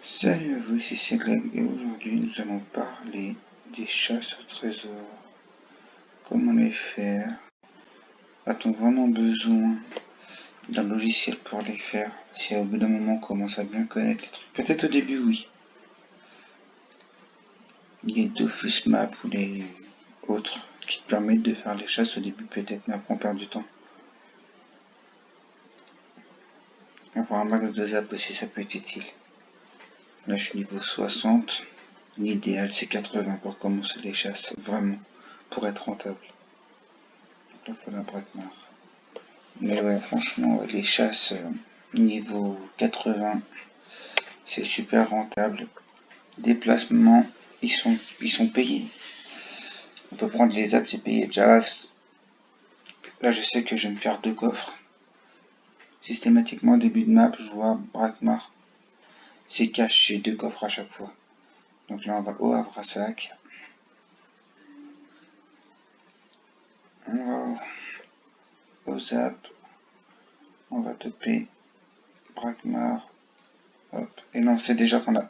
Salut à vous, ici c'est Greg et aujourd'hui nous allons parler des chasses au trésor. Comment les faire? A-t-on vraiment besoin d'un logiciel pour les faire si au bout d'un moment on commence à bien connaître les trucs? Peut-être au début oui. Les Dofus Map ou les autres qui te permettent de faire les chasses au début peut-être, mais après on perd du temps. Avoir un max de zap aussi ça peut être utile. Là je suis niveau 60. L'idéal c'est 80 pour commencer les chasses, vraiment, pour être rentable. Donc là il faut la Brakmar. Mais ouais, franchement, les chasses niveau 80, c'est super rentable. Déplacement, ils sont payés. On peut prendre les apps, c'est payé. Déjà là, je sais que je vais me faire 2 coffres. Systématiquement, au début de map, je vois Brakmar. C'est cash, j'ai 2 coffres à chaque fois. Donc là, on va au Havrasac. On va au Zap. On va toper Brakmar. Hop. Et là, on sait déjà qu'on a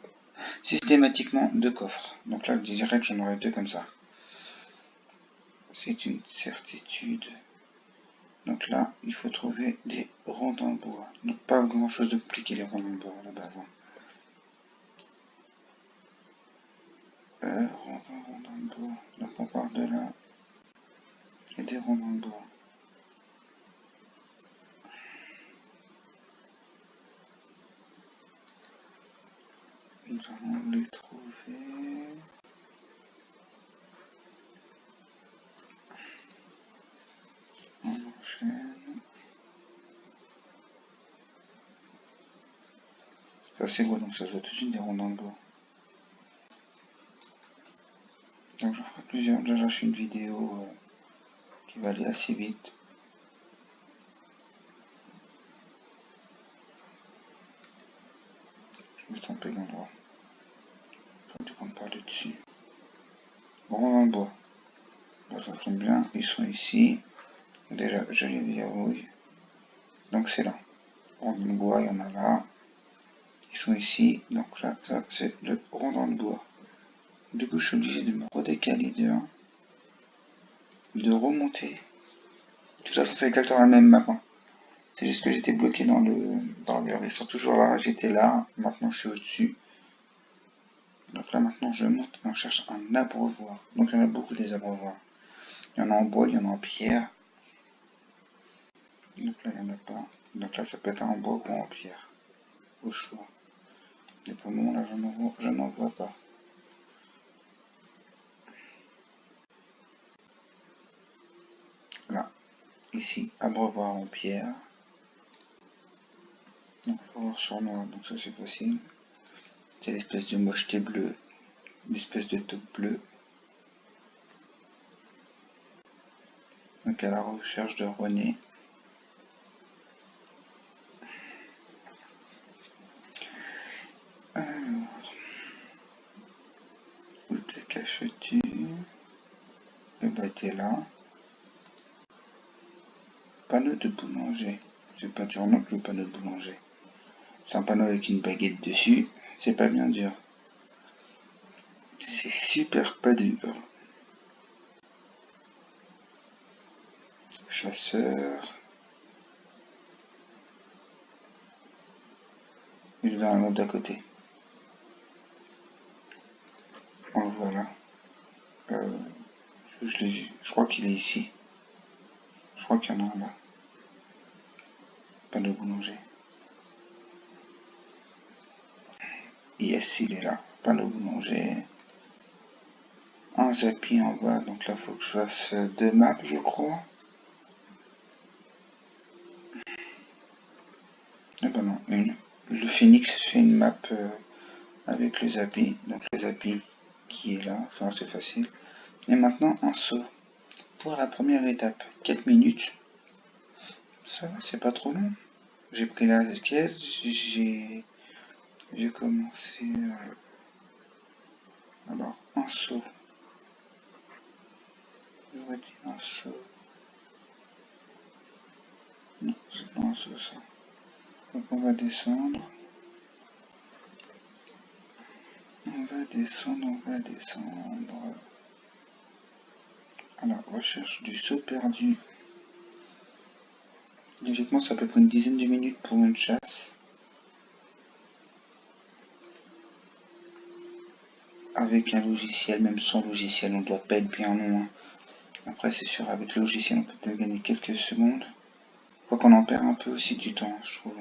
systématiquement 2 coffres. Donc là, je dirais que j'en aurai 2 comme ça. C'est une certitude. Donc là, il faut trouver des ronds en bois. Donc pas grand chose de compliqué les ronds en bois à la base. Ronds en bois. Donc on part de là. Et des ronds en bois. Nous allons les trouver. On enchaîne. Ça c'est beau, donc ça se voit tout de suite des ronds en bois. Donc j'en ferai plusieurs. Déjà j'ai une vidéo qui va aller assez vite. Je me suis trompé d'endroit. Je vais prendre par le dessus. Ronds en bois. Bon, ça tombe bien, ils sont ici. Déjà je les verrouille. Donc c'est là. Ronds en bois, il y en a là. Ils sont ici, donc là, ça c'est le rond dans le bois. Du coup, je suis obligé de me redécaler de remonter. De toute façon, c'est exactement la même map. C'est juste que j'étais bloqué dans le mur. Ils sont toujours là, j'étais là, maintenant je suis au-dessus. Donc là, maintenant, je monte et on cherche un abreuvoir. Donc il y en a beaucoup des abreuvoirs. Il y en a en bois, il y en a en pierre. Donc là, il n'y en a pas. Donc là, ça peut être en bois ou en pierre. Au choix. Et pour le moment, là, je n'en vois pas. Là, ici, abreuvoir en pierre. Donc fourrure sur noix, donc ça c'est facile. C'est l'espèce de mocheté bleue, l'espèce de taupe bleue. Donc à la recherche de René. Alors, où te caches-tu? Eh ben t'es là. Panneau de boulanger. C'est pas dur non plus le panneau de boulanger. C'est un panneau avec une baguette dessus. C'est pas bien dur. C'est super pas dur. Chasseur. Il est dans la mode d'à côté. On le voit là. Je crois qu'il est ici. Je crois qu'il y en a un là. Panneau boulanger. Yes, il est là. Panneau boulanger. Un zappy en bas, donc là faut que je fasse 2 maps, je crois. Ah bah non, une. Le Phoenix fait une map avec le zappy, donc le zappy qui est là, enfin c'est facile. Et maintenant un saut pour la première étape, 4 minutes. Ça va, c'est pas trop long. J'ai pris la caisse, j'ai commencé. Alors, un saut. J'aurais dit un saut. Non, c'est pas un saut ça. Donc on va descendre. on va descendre, on va descendre. Alors, recherche du saut perdu. Logiquement, ça peut prendre une dizaine de minutes pour une chasse. Avec un logiciel, même sans logiciel, on doit pas être bien loin. Après, c'est sûr, avec le logiciel, on peut peut-être gagner quelques secondes. Faut qu'on en perd un peu aussi du temps, je trouve.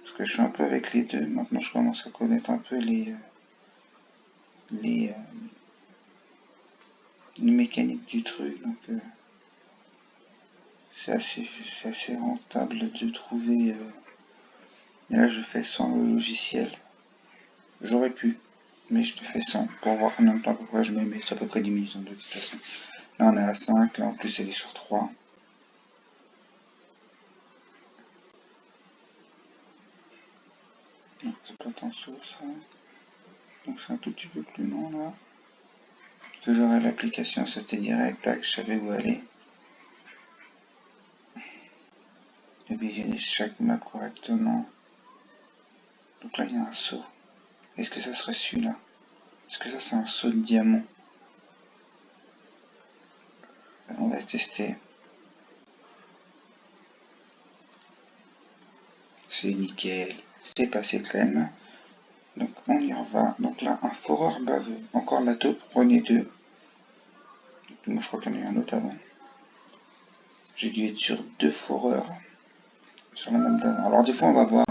Parce que je suis un peu avec les deux. Maintenant, je commence à connaître un peu les mécaniques du truc. Donc, c'est assez rentable de trouver. Et là, je fais sans le logiciel. J'aurais pu, mais je te fais sans pour voir combien de temps à peu près je mets. Mais c'est à peu près 10 minutes de toute façon. Là, on est à 5. En plus, elle est sur 3. C'est pas tant saut ça. Donc c'est un tout petit peu plus long là. Que j'aurai l'application, c'était direct, tac, je savais où aller. Je visionner chaque map correctement. Donc là il y a un saut. Est-ce que ça serait celui-là? Est-ce que ça c'est un saut de diamant? On va tester. C'est nickel. C'est passé crème. Donc on y va. Donc là un foreur baveux. Encore la taupe, prenez 2. Moi je crois qu'il y en a eu un autre avant. J'ai dû être sur 2 foreurs. Sur la map d'avant. Alors des fois on va voir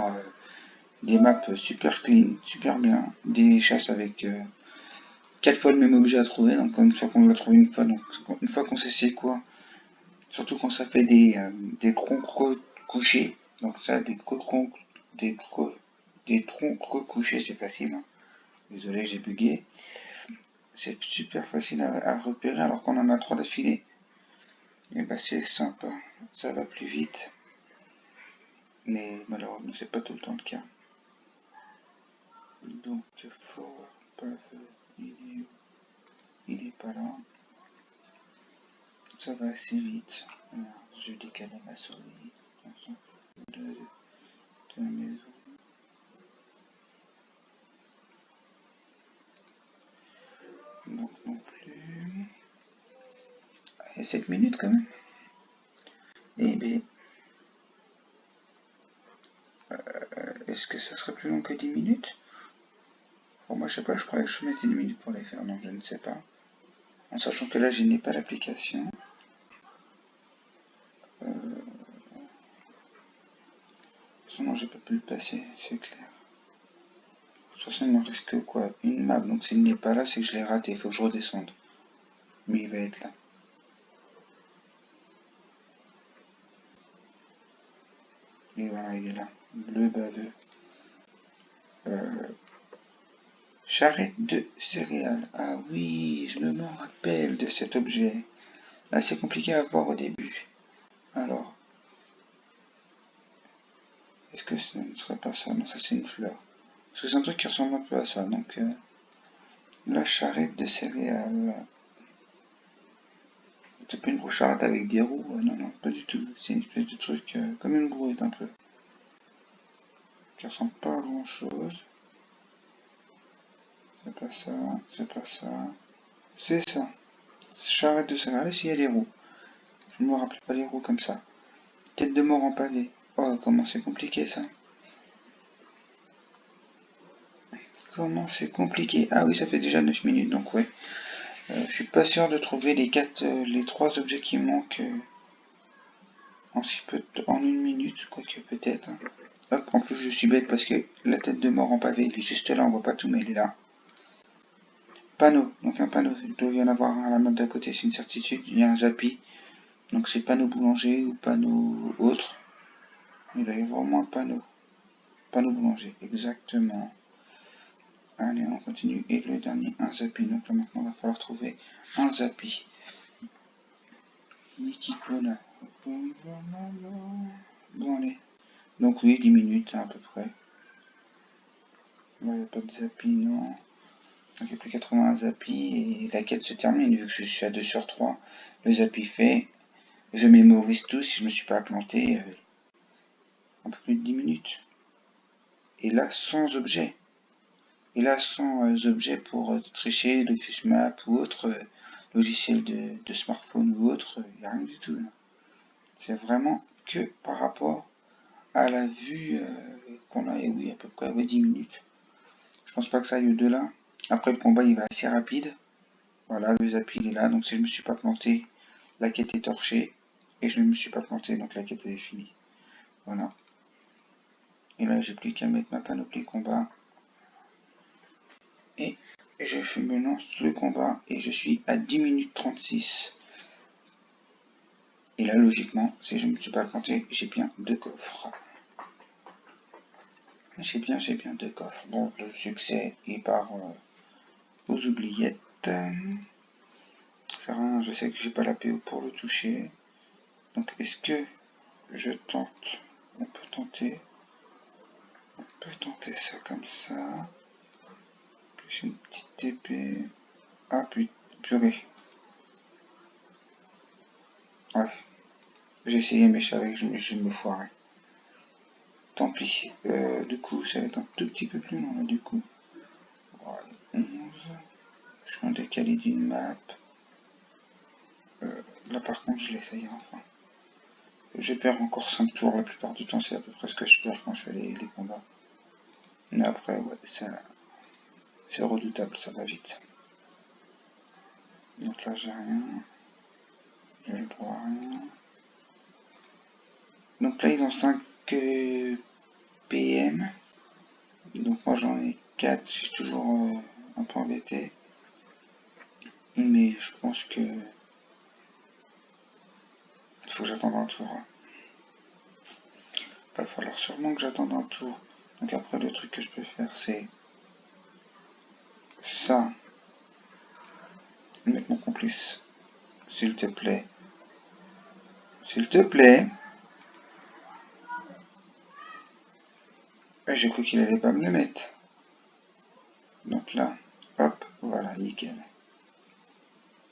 des maps super clean, super bien. Des chasses avec 4 fois le même objet à trouver. Donc une fois qu'on l'a trouvé une fois, donc une fois qu'on sait c'est quoi. Surtout quand ça fait des troncs recouchés. Donc ça, des troncs recouchés, c'est facile. Hein. Désolé, j'ai bugué. C'est super facile à repérer alors qu'on en a 3 d'affilée. Et bah c'est sympa, ça va plus vite. Mais malheureusement, c'est pas tout le temps le cas. Donc, fort baveux, il est pas là. Ça va assez vite. Alors, je décale ma souris. On s'en fout de la maison. Donc non plus. Allez, 7 minutes quand même. Et bien, est-ce que ça serait plus long que 10 minutes? Bon, moi je sais pas, je croyais que je mettais 10 minutes pour les faire, donc je ne sais pas. En sachant que là je n'ai pas l'application. Sinon j'ai pas pu le passer, c'est clair. De toute façon il me reste que quoi? Une map, donc s'il n'est pas là, c'est que je l'ai raté, il faut que je redescende. Mais il va être là. Et voilà, il est là. Bleu baveux. Charrette de céréales. Ah oui, je me rappelle de cet objet. Assez compliqué à voir au début. Alors, est-ce que ce ne serait pas ça? Non, ça c'est une fleur. Parce que c'est un truc qui ressemble un peu à ça. Donc, la charrette de céréales. C'est pas une grosse charrette avec des roues? Non, non, pas du tout. C'est une espèce de truc comme une brouette un peu. Qui ressemble pas à grand chose. C'est pas ça, c'est pas ça. C'est ça. Charrette de céréales, s'il y a des roues. Je ne me rappelle pas les roues comme ça. Tête de mort en pavé. Oh, comment c'est compliqué ça. Comment c'est compliqué. Ah oui, ça fait déjà 9 minutes, donc ouais. Je suis pas sûr de trouver les 3 objets qui manquent en 1 minute, quoique peut-être. Hein. Hop, en plus je suis bête parce que la tête de mort en pavé, il est juste là, on voit pas tout, mais il est là. Panneau, donc un panneau, il doit y en avoir un à la map d'à côté, c'est une certitude. Il y a un zappi, donc c'est panneau boulanger ou panneau autre. Il doit y avoir au moins un panneau. Panneau boulanger, exactement. Allez, on continue. Et le dernier, un zappi. Donc là maintenant, il va falloir trouver un zappi. Nikikola. Bon, allez. Donc oui, 10 minutes à peu près. Là, il n'y a pas de zappi, non. Donc il n'y a plus 80 zappi et la quête se termine vu que je suis à 2 sur 3. Le zappi fait. Je mémorise tout si je ne me suis pas planté. Un peu plus de 10 minutes. Et là, sans objet. Et là, sans objets pour tricher, le Fusmap ou autre logiciel de smartphone ou autre, il n'y a rien du tout. C'est vraiment que par rapport à la vue qu'on a, et oui, à peu près 10 minutes. Je pense pas que ça aille au-delà. Après, le combat, il va assez rapide. Voilà, le zap, il est là. Donc, si je me suis pas planté, la quête est torchée. Et je ne me suis pas planté, donc la quête est finie. Voilà. Et là, j'ai plus qu'à mettre ma panoplie combat. Et je me lance le combat. Et je suis à 10 minutes 36. Et là, logiquement, si je ne me suis pas planté, j'ai bien 2 coffres. J'ai bien 2 coffres. Bon, le succès est par aux oubliettes. Ça sert à rien, je sais que j'ai pas la PO pour le toucher. Donc, est-ce que je tente? On peut tenter ça comme ça. Plus une petite épée. Ah, purée. Ouais. J'ai essayé, mais je savais que je vais me foirer. Tant pis. Du coup, ça va être un tout petit peu plus long, là, du coup. Voilà, 11. Je suis en décalé d'une map. Là, par contre, je l'essaye enfin. Je perds encore 5 tours la plupart du temps, c'est à peu près ce que je perds quand je fais les combats. Mais après, ouais, c'est redoutable, ça va vite. Donc là, j'ai rien. J'ai le droit à rien. Donc là, ils ont 5 PM. Donc moi, j'en ai 4. Je suis toujours un peu embêté. Mais je pense que il faut que j'attende un tour. Va falloir sûrement que j'attende un tour. Donc après, le truc que je peux faire, c'est ça. Mettre mon complice. S'il te plaît. S'il te plaît. J'ai cru qu'il allait pas me le mettre. Donc là, hop, voilà, nickel.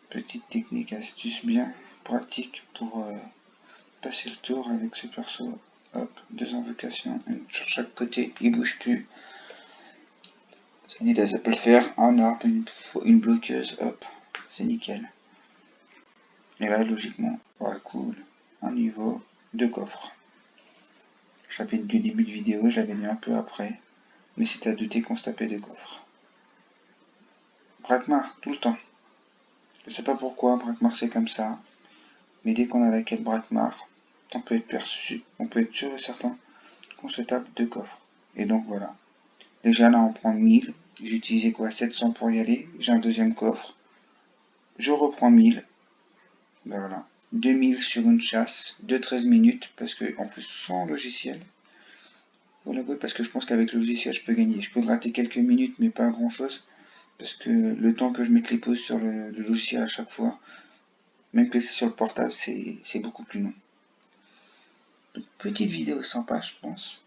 Petite technique, astuce bien pratique pour passer le tour avec ce perso. Hop, 2 invocations, une sur chaque côté, il bouge plus. Ça dit, ça peut le faire, un arbre, une bloqueuse, hop, c'est nickel. Et là, logiquement, ouais, cool, un niveau, 2 coffres. Je l'avais dit au début de vidéo, je l'avais dit un peu après, mais c'est à douter qu'on se tapait des coffres. Brakmar, tout le temps. Je sais pas pourquoi, Brakmar c'est comme ça, mais dès qu'on a la quête Brakmar, on peut être sûr et certain qu'on se tape 2 coffres. Et donc voilà. Déjà là on prend 1000, j'ai utilisé quoi 700 pour y aller, j'ai un deuxième coffre. Je reprends 1000. Ben voilà. 2000 sur une chasse de 13 minutes, parce que en plus sans logiciel. Faut l'avouer parce que je pense qu'avec le logiciel je peux gagner. Je peux gratter quelques minutes mais pas grand chose. Parce que le temps que je mette les pauses sur le logiciel à chaque fois, même que c'est sur le portable, c'est beaucoup plus long. Donc, petite vidéo sympa je pense,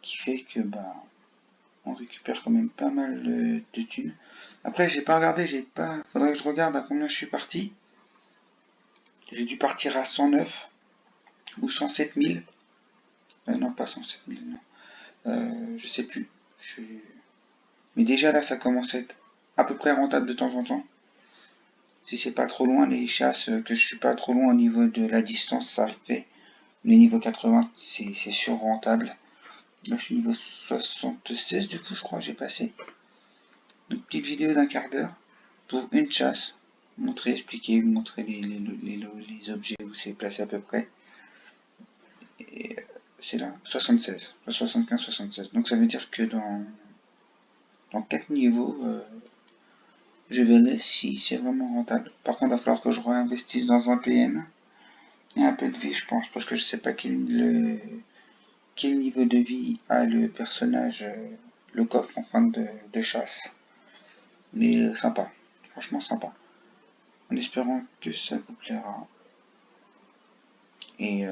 qui fait que bah on récupère quand même pas mal de thunes. Après j'ai pas regardé, faudrait que je regarde à combien je suis parti. J'ai dû partir à 109 ou 107 000. Non pas 107 000, non. Je sais plus. Mais déjà là ça commence à être à peu près rentable de temps en temps. Si c'est pas trop loin, les chasses, que je suis pas trop loin au niveau de la distance, ça le fait. Les niveaux 80, c'est sûr rentable. Là, je suis niveau 76, du coup, je crois que j'ai passé. Une petite vidéo d'1 quart d'heure pour une chasse. Expliquer, montrer les objets où c'est placé à peu près. Et c'est là, 76, 75, 76. Donc ça veut dire que dans 4 niveaux, je verrai si c'est vraiment rentable. Par contre, il va falloir que je réinvestisse dans un PM et un peu de vie, je pense, parce que je sais pas quel niveau de vie a le personnage, le coffre en fin de chasse. Mais sympa, franchement sympa. En espérant que ça vous plaira. Et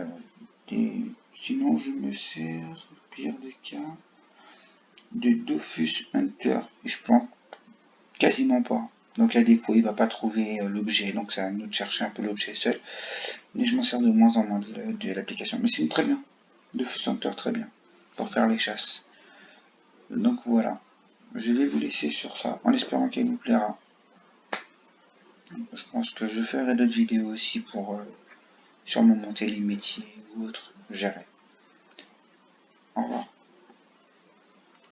sinon, je me sers, pire des cas, de Dofus Hunter. Et je plante quasiment pas. Donc là, des fois, il va pas trouver l'objet. Donc ça va nous chercher un peu l'objet seul. Mais je m'en sers de moins en moins de l'application. Mais c'est très bien. Dofus Hunter, très bien. Pour faire les chasses. Donc voilà. je vais vous laisser sur ça, en espérant qu'elle vous plaira. Je pense que je ferai d'autres vidéos aussi pour sûrement monter les métiers ou autres, gérer. Au revoir.